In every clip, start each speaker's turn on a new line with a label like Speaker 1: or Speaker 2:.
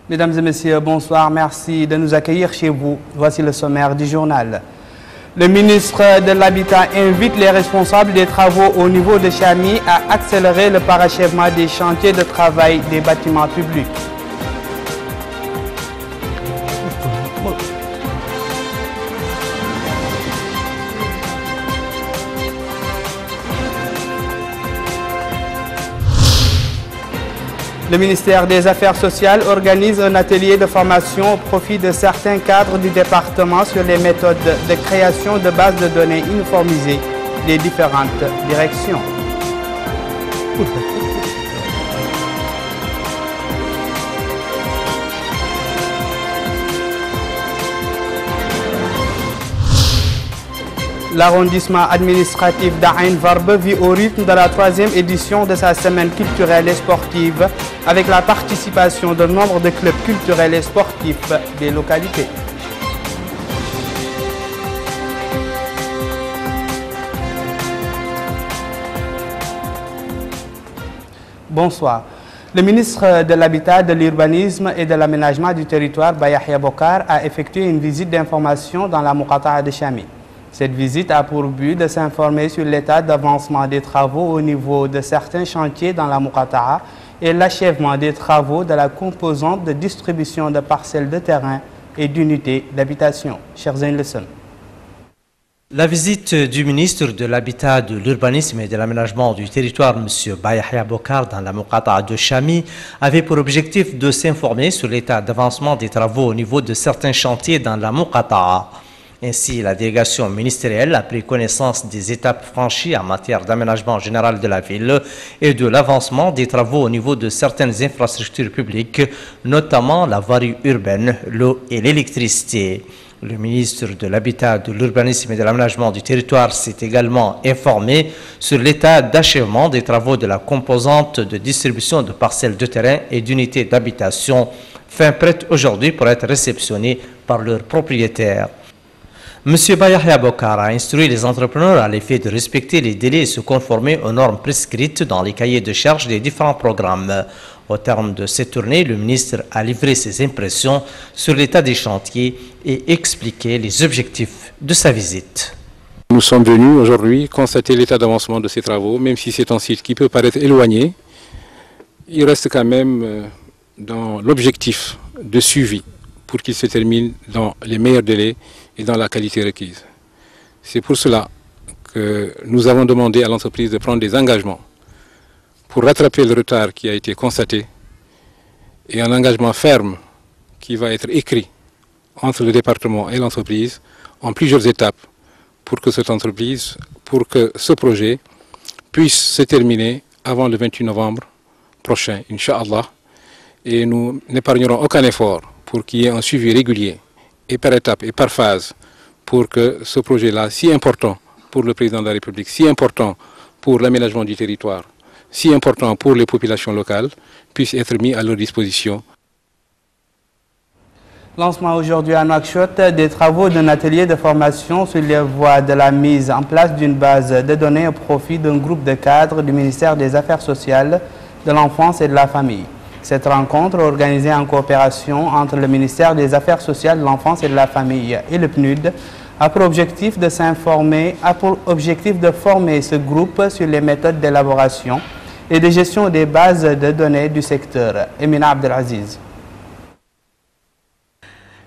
Speaker 1: Mesdames et messieurs, bonsoir. Merci de nous accueillir chez vous. Voici le sommaire du journal. Le ministre de l'Habitat invite les responsables des travaux au niveau de Chami à accélérer le parachèvement des chantiers de travail des bâtiments publics. Le ministère des Affaires sociales organise un atelier de formation au profit de certains cadres du département sur les méthodes de création de bases de données uniformisées des différentes directions. L'arrondissement administratif d'Ain Varbe vit au rythme de la 3e édition de sa semaine culturelle et sportive avec la participation de nombre de clubs culturels et sportifs des localités. Bonsoir. Le ministre de l'Habitat, de l'Urbanisme et de l'Aménagement du territoire, Bayahia Bokar, a effectué une visite d'information dans la Muqata'a de Chami. Cette visite a pour but de s'informer sur l'état d'avancement des travaux au niveau de certains chantiers dans la Muqata'a et l'achèvement des travaux de la composante de distribution de parcelles de terrain et d'unités d'habitation. Chers Zain-Lesson.
Speaker 2: La visite du ministre de l'Habitat, de l'Urbanisme et de l'Aménagement du territoire, M. Bayahia Bokar, dans la Muqata'a de Chami, avait pour objectif de s'informer sur l'état d'avancement des travaux au niveau de certains chantiers dans la Muqata'a. Ainsi, la délégation ministérielle a pris connaissance des étapes franchies en matière d'aménagement général de la ville et de l'avancement des travaux au niveau de certaines infrastructures publiques, notamment la voirie urbaine, l'eau et l'électricité. Le ministre de l'Habitat, de l'Urbanisme et de l'Aménagement du territoire s'est également informé sur l'état d'achèvement des travaux de la composante de distribution de parcelles de terrain et d'unités d'habitation, fin prête aujourd'hui pour être réceptionnées par leurs propriétaires. M. Bayahia Bokar a instruit les entrepreneurs à l'effet de respecter les délais et se conformer aux normes prescrites dans les cahiers de charges des différents programmes. Au terme de cette tournée, le ministre a livré ses impressions sur l'état des chantiers et expliqué les objectifs de sa visite.
Speaker 3: Nous sommes venus aujourd'hui constater l'état d'avancement de ces travaux, même si c'est un site qui peut paraître éloigné, il reste quand même dans l'objectif de suivi pour qu'il se termine dans les meilleurs délais et dans la qualité requise. C'est pour cela que nous avons demandé à l'entreprise de prendre des engagements pour rattraper le retard qui a été constaté et un engagement ferme qui va être écrit entre le département et l'entreprise en plusieurs étapes pour que cette entreprise, pour que ce projet puisse se terminer avant le 28 novembre prochain, Inch'Allah. Et nous n'épargnerons aucun effort pour qu'il y ait un suivi régulier et par étape et par phase pour que ce projet-là, si important pour le président de la République, si important pour l'aménagement du territoire, si important pour les populations locales, puisse être mis à leur disposition.
Speaker 1: Lancement aujourd'hui à Nouakchott des travaux d'un atelier de formation sur les voies de la mise en place d'une base de données au profit d'un groupe de cadres du ministère des Affaires sociales, de l'enfance et de la famille. Cette rencontre, organisée en coopération entre le ministère des Affaires sociales, de l'enfance et de la famille et le PNUD, a pour objectif de former ce groupe sur les méthodes d'élaboration et de gestion des bases de données du secteur. Emina Abdelaziz.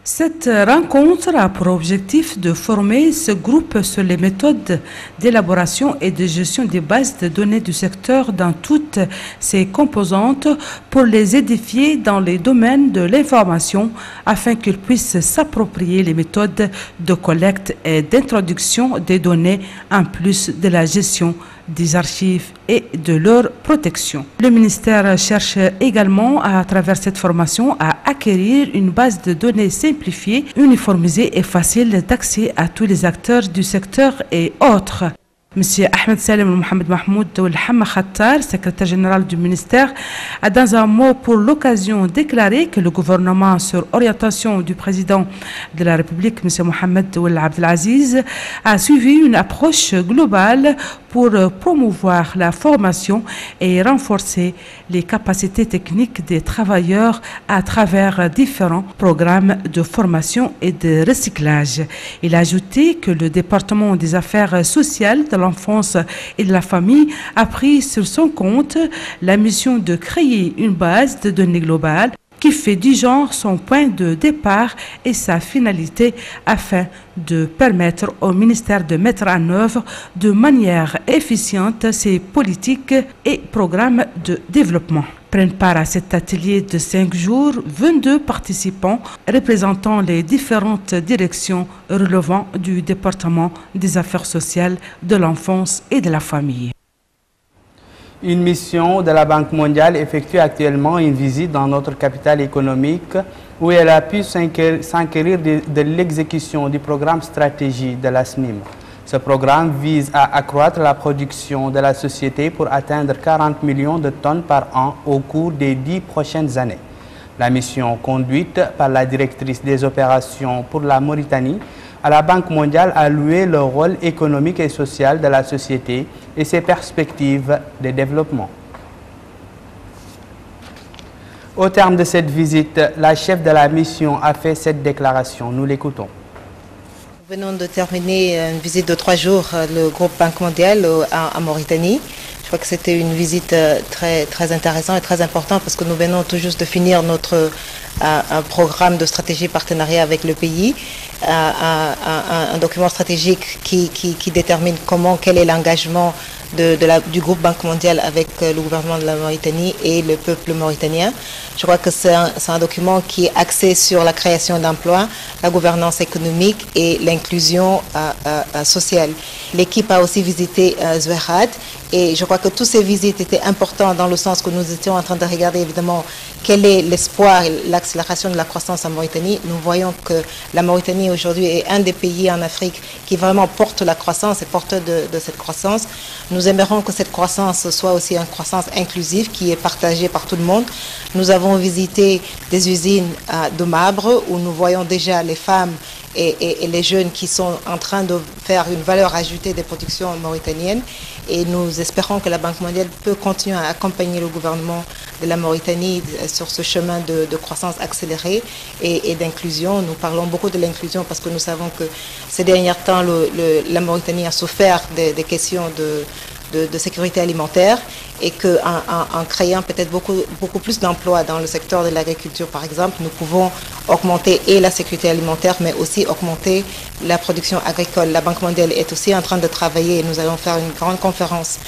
Speaker 4: Cette rencontre a pour objectif de former ce groupe sur les méthodes d'élaboration et de gestion des bases de données du secteur dans toutes ses composantes pour les édifier dans les domaines de l'information afin qu'ils puissent s'approprier les méthodes de collecte et d'introduction des données en plus de la gestion des archives et de leur protection. Le ministère cherche également, à travers cette formation, à acquérir une base de données simplifiée, uniformisée et facile d'accès à tous les acteurs du secteur et autres. M. Ahmed Salem Mohamed Mahmoud Hamma Khattar, secrétaire général du ministère, a dans un mot pour l'occasion déclaré que le gouvernement, sur orientation du président de la République, M. Mohamed Abdelaziz, a suivi une approche globale pour promouvoir la formation et renforcer les capacités techniques des travailleurs à travers différents programmes de formation et de recyclage. Il a ajouté que le département des affaires sociales, de l'enfance et de la famille a pris sur son compte la mission de créer une base de données globale qui fait du genre son point de départ et sa finalité afin de permettre au ministère de mettre en œuvre de manière efficiente ses politiques et programmes de développement. Prennent part à cet atelier de 5 jours 22 participants représentant les différentes directions relevant du département des affaires sociales, de l'enfance et de la famille.
Speaker 1: Une mission de la Banque mondiale effectue actuellement une visite dans notre capitale économique où elle a pu s'enquérir de l'exécution du programme stratégie de la SNIM. Ce programme vise à accroître la production de la société pour atteindre 40 millions de tonnes par an au cours des 10 prochaines années. La mission conduite par la directrice des opérations pour la Mauritanie à la Banque mondiale a loué le rôle économique et social de la société et ses perspectives de développement. Au terme de cette visite, la chef de la mission a fait cette déclaration. Nous l'écoutons.
Speaker 5: Nous venons de terminer une visite de 3 jours, le groupe Banque mondiale en Mauritanie. Je crois que c'était une visite très intéressante et très importante parce que nous venons tout juste de finir notre un programme de stratégie partenariat avec le pays, un document stratégique qui détermine quel est l'engagement du groupe Banque mondiale avec le gouvernement de la Mauritanie et le peuple mauritanien. Je crois que c'est un document qui est axé sur la création d'emplois, la gouvernance économique et l'inclusion sociale. L'équipe a aussi visité Zouérate et je crois que toutes ces visites étaient importantes dans le sens que nous étions en train de regarder évidemment quel est l'espoir et l'accélération de la croissance en Mauritanie. Nous voyons que la Mauritanie aujourd'hui est un des pays en Afrique qui vraiment porte la croissance et porteur de cette croissance. Nous aimerions que cette croissance soit aussi une croissance inclusive qui est partagée par tout le monde. Nous avons visité des usines de marbre où nous voyons déjà les femmes et les jeunes qui sont en train de faire une valeur ajoutée des productions mauritaniennes. Et nous espérons que la Banque mondiale peut continuer à accompagner le gouvernement de la Mauritanie sur ce chemin de croissance accélérée et d'inclusion. Nous parlons beaucoup de l'inclusion parce que nous savons que ces derniers temps, la Mauritanie a souffert des questions de sécurité alimentaire et qu'en créant peut-être beaucoup plus d'emplois dans le secteur de l'agriculture, par exemple, nous pouvons augmenter et la sécurité alimentaire, mais aussi augmenter la production agricole. La Banque mondiale est aussi en train de travailler et nous allons faire une grande conférence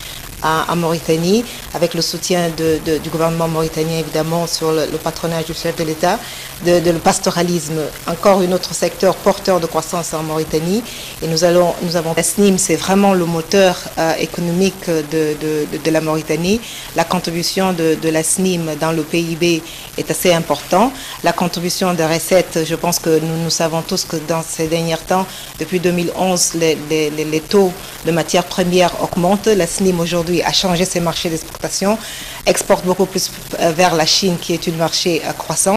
Speaker 5: en Mauritanie, avec le soutien du gouvernement mauritanien, évidemment, sur le patronage du chef de l'État, le pastoralisme, encore un autre secteur porteur de croissance en Mauritanie. Et nous avons la SNIM, c'est vraiment le moteur économique de la Mauritanie. La contribution de la SNIM dans le PIB est assez importante. La contribution des recettes, je pense que nous savons tous que dans ces derniers temps, depuis 2011, les taux de matières premières augmentent. La SNIM aujourd'hui a changé ses marchés d'exportation, exporte beaucoup plus vers la Chine qui est un marché croissant.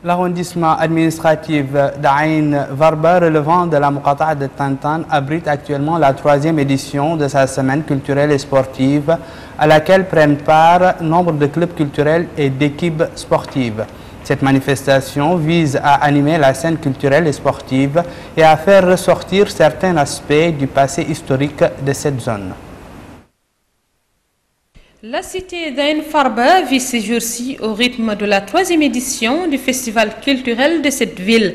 Speaker 1: L'arrondissement administratif d'Aïn Varba relevant de la Muqata'a de Tantan abrite actuellement la 3e édition de sa semaine culturelle et sportive à laquelle prennent part nombre de clubs culturels et d'équipes sportives. Cette manifestation vise à animer la scène culturelle et sportive et à faire ressortir certains aspects du passé historique de cette zone.
Speaker 6: La cité d'Aïn Varba vit ces jours-ci au rythme de la 3e édition du festival culturel de cette ville.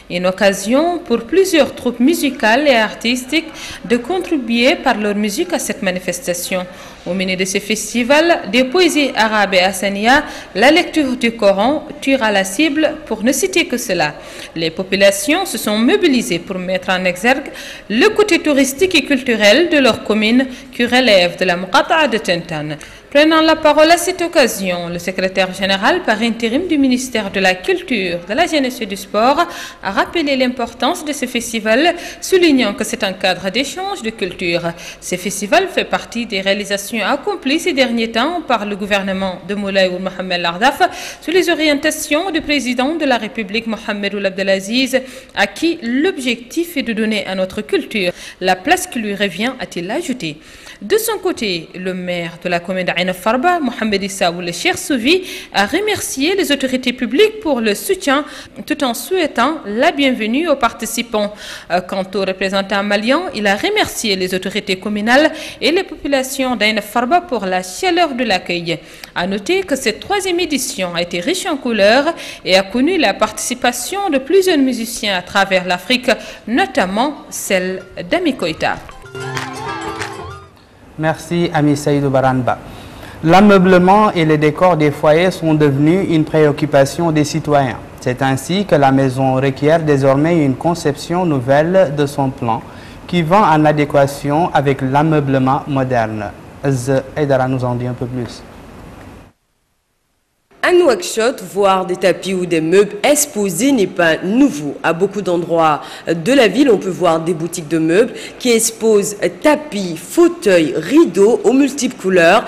Speaker 6: Une occasion pour plusieurs troupes musicales et artistiques de contribuer par leur musique à cette manifestation. Au milieu de ce festival, des poésies arabes et hassaniya, la lecture du Coran tire à la cible pour ne citer que cela. Les populations se sont mobilisées pour mettre en exergue le côté touristique et culturel de leur commune qui relève de la Muqata'a de Tantan. Prenant la parole à cette occasion, le secrétaire général par intérim du ministère de la Culture, de la Jeunesse et du Sport a rappelé l'importance de ce festival, soulignant que c'est un cadre d'échange de culture. Ce festival fait partie des réalisations accomplies ces derniers temps par le gouvernement de Moulay Ould Mohamed Lardaf sous les orientations du président de la République Mohamed Ould Abdelaziz, à qui l'objectif est de donner à notre culture la place qui lui revient, a-t-il ajouté. De son côté, le maire de la commune d'Aïn Aïna Farba, Mohamed Issa ou le Cheikh Souvi a remercié les autorités publiques pour le soutien tout en souhaitant la bienvenue aux participants. Quant au représentant malien, il a remercié les autorités communales et les populations d'Aïna Farba pour la chaleur de l'accueil. A noter que cette troisième édition a été riche en couleurs et a connu la participation de plusieurs musiciens à travers l'Afrique, notamment celle d'Ami Koïta.
Speaker 1: Merci Ami Saïdou Baranba. L'ameublement et les décors des foyers sont devenus une préoccupation des citoyens. C'est ainsi que la maison requiert désormais une conception nouvelle de son plan qui va en adéquation avec l'ameublement moderne. Aïdara nous en dit un peu plus.
Speaker 7: Un Nouakchott, voir des tapis ou des meubles exposés n'est pas nouveau. À beaucoup d'endroits de la ville, on peut voir des boutiques de meubles qui exposent tapis, fauteuils, rideaux aux multiples couleurs,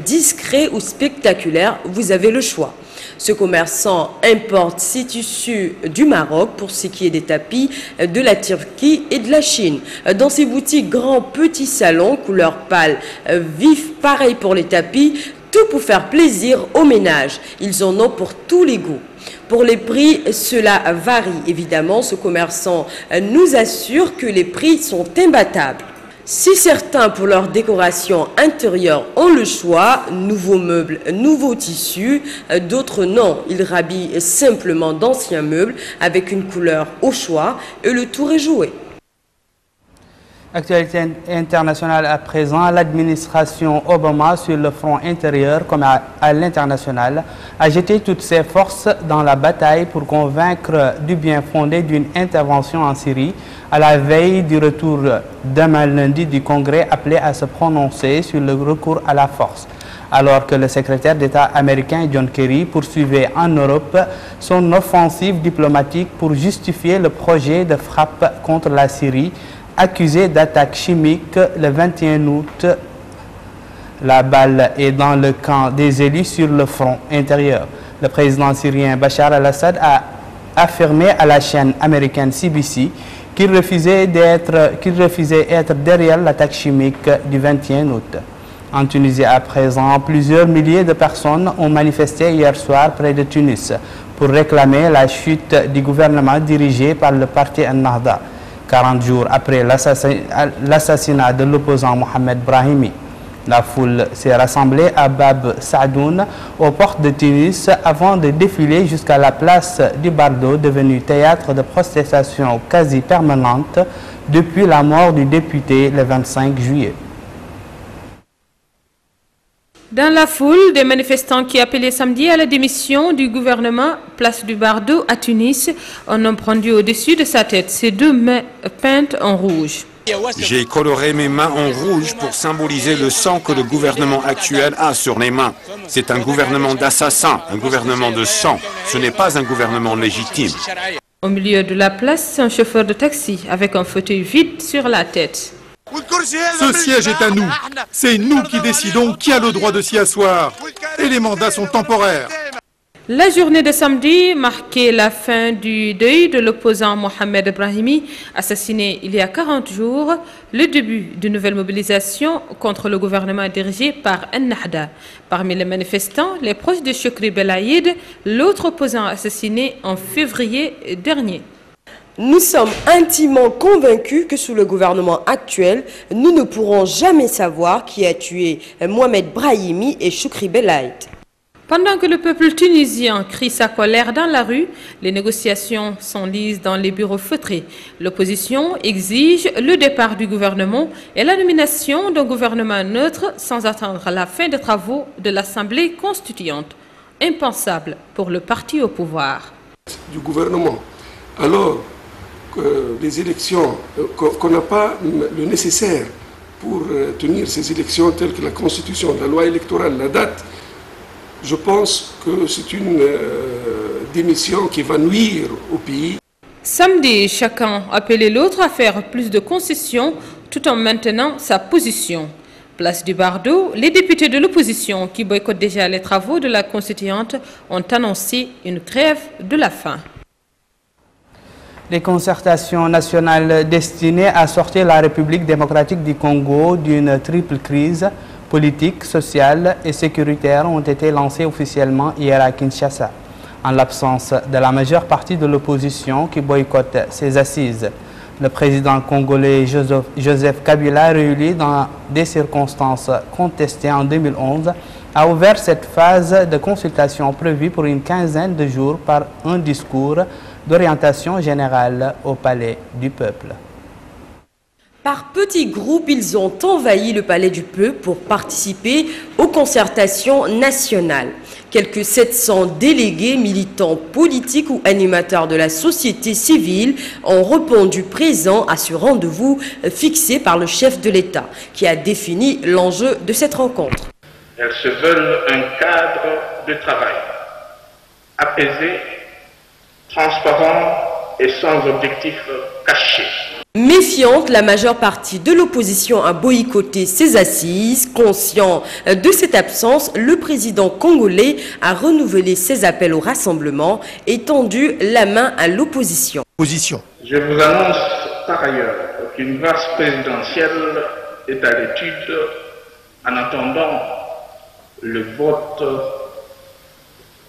Speaker 7: discrets ou spectaculaires. Vous avez le choix. Ce commerçant importe ces tissus du Maroc pour ce qui est des tapis, de la Turquie et de la Chine. Dans ces boutiques, grands, petits salons, couleurs pâles, vifs, pareil pour les tapis, tout pour faire plaisir aux ménages. Ils en ont pour tous les goûts. Pour les prix, cela varie. Évidemment, ce commerçant nous assure que les prix sont imbattables. Si certains, pour leur décoration intérieure, ont le choix, nouveaux meubles, nouveaux tissus, d'autres non. Ils rhabillent simplement d'anciens meubles avec une couleur au choix et le tour est joué.
Speaker 1: Actualité internationale à présent, l'administration Obama sur le front intérieur comme à l'international a jeté toutes ses forces dans la bataille pour convaincre du bien fondé d'une intervention en Syrie à la veille du retour demain lundi du Congrès appelé à se prononcer sur le recours à la force. Alors que le secrétaire d'État américain John Kerry poursuivait en Europe son offensive diplomatique pour justifier le projet de frappe contre la Syrie accusé d'attaque chimique le 21 août. La balle est dans le camp des élus sur le front intérieur. Le président syrien Bachar al-Assad a affirmé à la chaîne américaine CBC qu'il refusait être derrière l'attaque chimique du 21 août. En Tunisie à présent, plusieurs milliers de personnes ont manifesté hier soir près de Tunis pour réclamer la chute du gouvernement dirigé par le parti Ennahda. 40 jours après l'assassinat de l'opposant Mohamed Brahimi. La foule s'est rassemblée à Bab Sadoun, aux portes de Tunis, avant de défiler jusqu'à la place du Bardo, devenue théâtre de protestations quasi permanentes depuis la mort du député le 25 juillet.
Speaker 6: Dans la foule, des manifestants qui appelaient samedi à la démission du gouvernement, place du Bardo à Tunis, un homme pendu au-dessus de sa tête, ses deux mains peintes en rouge.
Speaker 8: J'ai coloré mes mains en rouge pour symboliser le sang que le gouvernement actuel a sur les mains. C'est un gouvernement d'assassins, un gouvernement de sang. Ce n'est pas un gouvernement légitime.
Speaker 6: Au milieu de la place, un chauffeur de taxi avec un fauteuil vide sur la tête.
Speaker 9: Ce siège est à nous. C'est nous qui décidons qui a le droit de s'y asseoir. Et les mandats sont temporaires.
Speaker 6: La journée de samedi marquait la fin du deuil de l'opposant Mohamed Brahimi, assassiné il y a 40 jours, le début d'une nouvelle mobilisation contre le gouvernement dirigé par Ennahda. Parmi les manifestants, les proches de Chokri Belaïd, l'autre opposant assassiné en février dernier.
Speaker 7: Nous sommes intimement convaincus que sous le gouvernement actuel, nous ne pourrons jamais savoir qui a tué Mohamed Brahimi et Chokri Belaïd.
Speaker 6: Pendant que le peuple tunisien crie sa colère dans la rue, les négociations s'enlisent dans les bureaux feutrés. L'opposition exige le départ du gouvernement et la nomination d'un gouvernement neutre sans attendre la fin des travaux de l'Assemblée constituante. Impensable pour le parti au pouvoir.
Speaker 10: Du gouvernement, alors que les élections, qu'on n'a pas le nécessaire pour tenir ces élections telles que la Constitution, la loi électorale, la date, je pense que c'est une démission qui va nuire au pays.
Speaker 6: Samedi, chacun appelait l'autre à faire plus de concessions tout en maintenant sa position. Place du Bardo, les députés de l'opposition qui boycottent déjà les travaux de la Constituante ont annoncé une grève de la faim.
Speaker 1: Les concertations nationales destinées à sortir la République démocratique du Congo d'une triple crise politiques, sociales et sécuritaires ont été lancées officiellement hier à Kinshasa, en l'absence de la majeure partie de l'opposition qui boycotte ces assises. Le président congolais Joseph Kabila, réélu dans des circonstances contestées en 2011, a ouvert cette phase de consultation prévue pour une quinzaine de jours par un discours d'orientation générale au Palais du Peuple.
Speaker 7: Par petits groupes, ils ont envahi le Palais du Peuple pour participer aux concertations nationales. Quelques 700 délégués, militants politiques ou animateurs de la société civile ont répondu présents à ce rendez-vous fixé par le chef de l'État, qui a défini l'enjeu de cette rencontre.
Speaker 11: Elles se veulent un cadre de travail apaisé, transparent et sans objectif caché.
Speaker 7: Méfiante, la majeure partie de l'opposition a boycotté ces assises. Conscient de cette absence, le président congolais a renouvelé ses appels au rassemblement et tendu la main à l'opposition.
Speaker 11: Je vous annonce par ailleurs qu'une grâce présidentielle est à l'étude en attendant le vote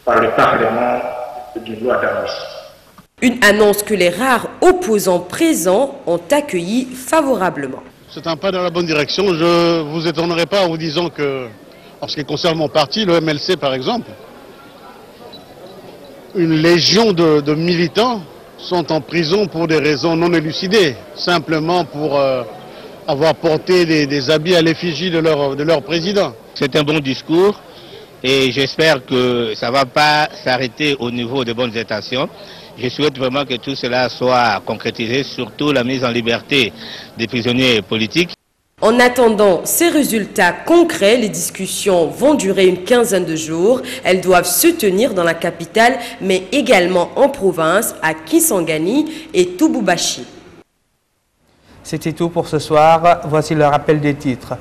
Speaker 11: par le Parlement d'une loi d'amnistie.
Speaker 7: Une annonce que les rares opposants présents ont accueilli favorablement.
Speaker 12: C'est un pas dans la bonne direction. Je ne vous étonnerai pas en vous disant que, en ce qui concerne mon parti, le MLC par exemple, une légion de militants sont en prison pour des raisons non élucidées, simplement pour avoir porté des habits à l'effigie de leur président.
Speaker 13: C'est un bon discours et j'espère que ça ne va pas s'arrêter au niveau des bonnes intentions. Je souhaite vraiment que tout cela soit concrétisé, surtout la mise en liberté des prisonniers politiques.
Speaker 7: En attendant ces résultats concrets, les discussions vont durer une quinzaine de jours. Elles doivent se tenir dans la capitale, mais également en province, à Kisangani et Touboubachi.
Speaker 1: C'était tout pour ce soir. Voici le rappel des titres.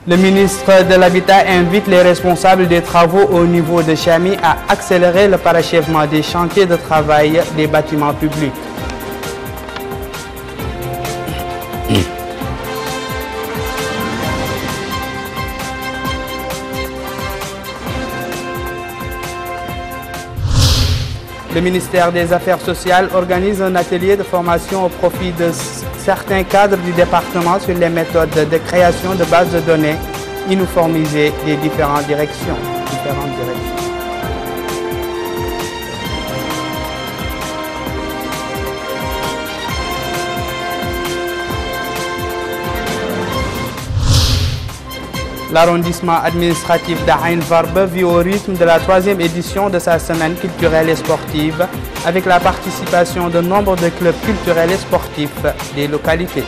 Speaker 1: Le ministre de l'Habitat invite les responsables des travaux au niveau de Chami à accélérer le parachèvement des chantiers de travail des bâtiments publics. Le ministère des Affaires sociales organise un atelier de formation au profit de certains cadres du département sur les méthodes de création de bases de données uniformisées des différentes directions. L'arrondissement administratif d'Aïn-Varbe vit au rythme de la 3e édition de sa semaine culturelle et sportive avec la participation de nombre de clubs culturels et sportifs des localités.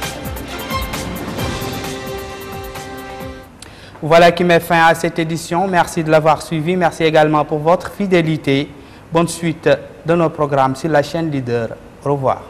Speaker 1: Voilà qui met fin à cette édition. Merci de l'avoir suivi. Merci également pour votre fidélité. Bonne suite de nos programmes sur la chaîne Leader. Au revoir.